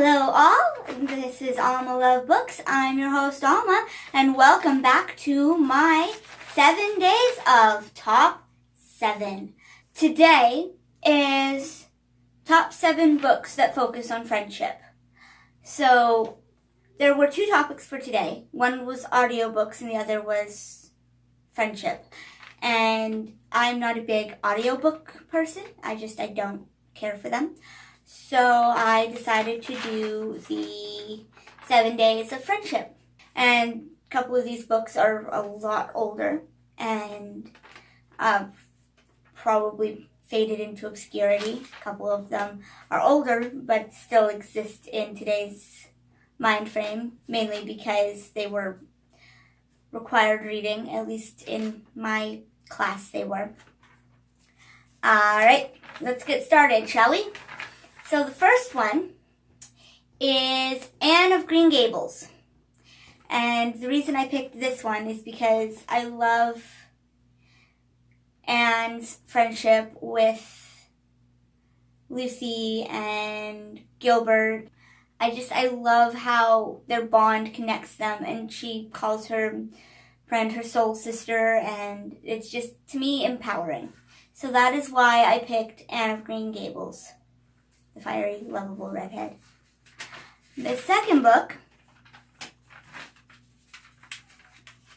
Hello all, this is Alma Love Books. I'm your host Alma, and welcome back to my 7 days of Top 7. Today is Top 7 books that focus on friendship. So there were two topics for today. One was audiobooks and the other was friendship. And I'm not a big audiobook person. I don't care for them. So I decided to do the 7 days of friendship. And a couple of these books are a lot older and probably faded into obscurity. A couple of them are older but still exist in today's mind frame, mainly because they were required reading, at least in my class they were. Alright, let's get started, shall we? So the first one is Anne of Green Gables. And the reason I picked this one is because I love Anne's friendship with Lucy and Gilbert. I love how their bond connects them, and she calls her friend her soul sister, and it's just, to me, empowering. So that is why I picked Anne of Green Gables, the fiery, lovable redhead. The second book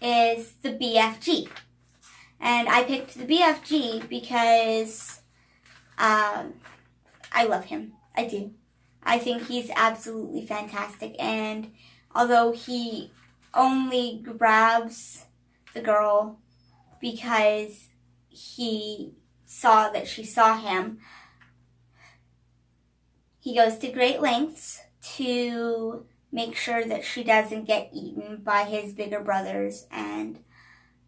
is the BFG. And I picked the BFG because I love him. I do. I think he's absolutely fantastic. And although he only grabs the girl because he saw that she saw him, he goes to great lengths to make sure that she doesn't get eaten by his bigger brothers, and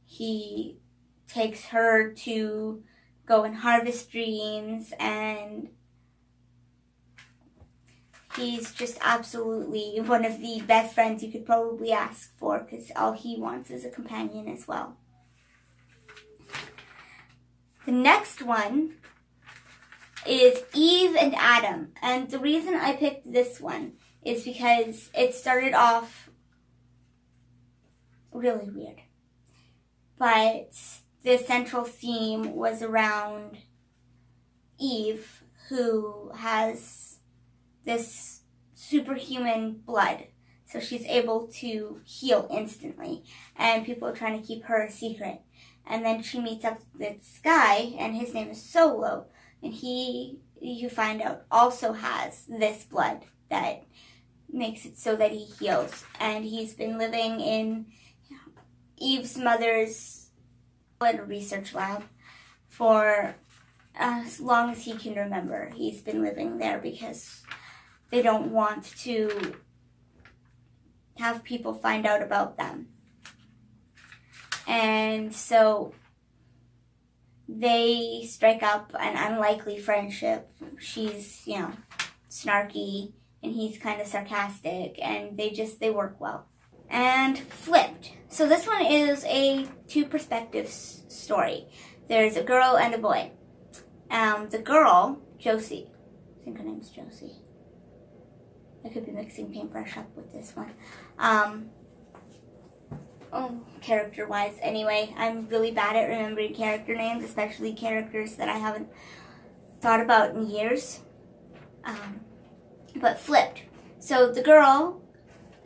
he takes her to go and harvest dreams, and he's just absolutely one of the best friends you could probably ask for, because all he wants is a companion as well. The next one is Eve and Adam. And the reason I picked this one is because it started off really weird. But the central theme was around Eve, who has this superhuman blood. So she's able to heal instantly. And people are trying to keep her a secret. And then she meets up with this guy, and his name is Solo. And he, you find out, also has this blood that makes it so that he heals. And he's been living in Eve's mother's research lab for as long as he can remember. He's been living there because they don't want to have people find out about them. And so they strike up an unlikely friendship. She's, snarky, and he's kind of sarcastic, and they work well. And Flipped. So this one is a two perspectives story. There's a girl and a boy. The girl, Josie, I think her name's Josie. I could be mixing Paintbrush up with this one. Character-wise, anyway, I'm really bad at remembering character names, especially characters that I haven't thought about in years. But Flipped. So the girl,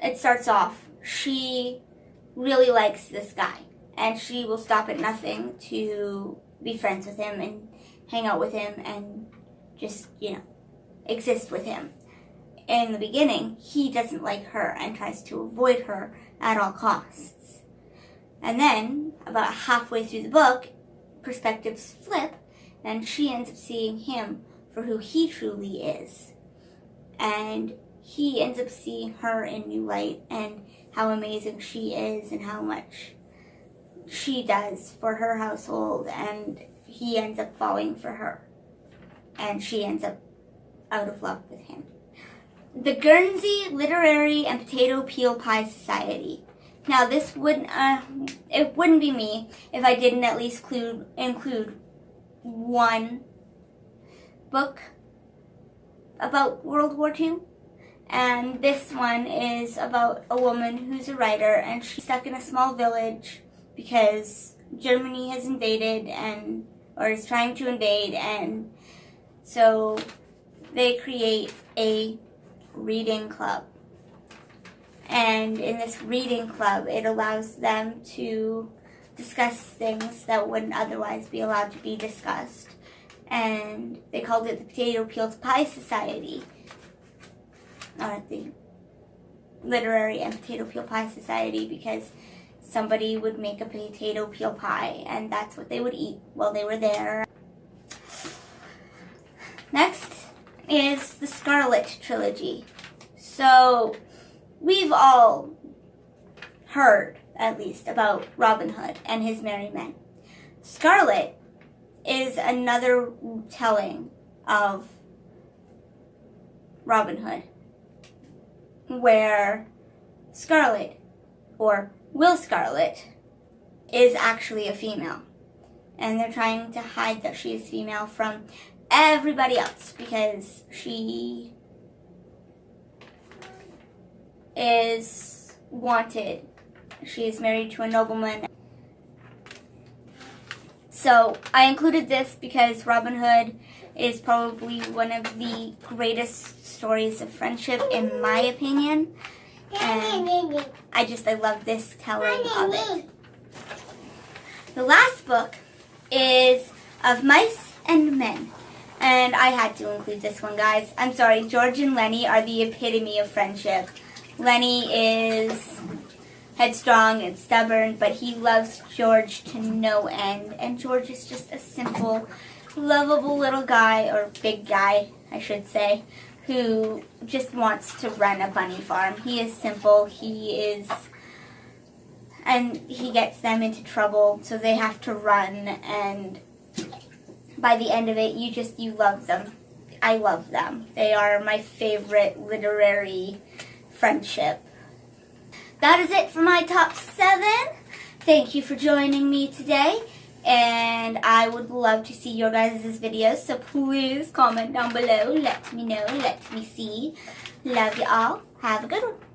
it starts off, she really likes this guy, and she will stop at nothing to be friends with him and hang out with him and just, exist with him. In the beginning, he doesn't like her and tries to avoid her at all costs. And then, about halfway through the book, perspectives flip, and she ends up seeing him for who he truly is. And he ends up seeing her in new light, and how amazing she is, and how much she does for her household, and he ends up falling for her. And she ends up out of love with him. The Guernsey Literary and Potato Peel Pie Society. Now, this wouldn't be me if I didn't at least include one book about World War II. And this one is about a woman who's a writer, and she's stuck in a small village because Germany has invaded or is trying to invade, and so they create a reading club. And in this reading club, it allows them to discuss things that wouldn't otherwise be allowed to be discussed. And they called it the Potato Peel Pie Society. The Literary and Potato Peel Pie Society, because somebody would make a potato peel pie, and that's what they would eat while they were there. Next is the Scarlet Trilogy. So, we've all heard, at least, about Robin Hood and his merry men. Scarlet is another telling of Robin Hood, where Scarlet, or Will Scarlet, is actually a female. And they're trying to hide that she is female from everybody else because she is wanted. She is married to a nobleman. So I included this because Robin Hood is probably one of the greatest stories of friendship, in my opinion. And I love this telling of it. The last book is Of Mice and Men. And I had to include this one, guys. I'm sorry, George and Lenny are the epitome of friendship. Lenny is headstrong and stubborn, but he loves George to no end. And George is just a simple, lovable little guy, or big guy, I should say, who just wants to run a bunny farm. He is simple, and he gets them into trouble, so they have to run, and by the end of it, you love them. I love them. They are my favorite literary friendship. That is it for my top 7. Thank you for joining me today, and I would love to see your guys' videos, so please comment down below. Let me know. Let me see. Love you all. Have a good one.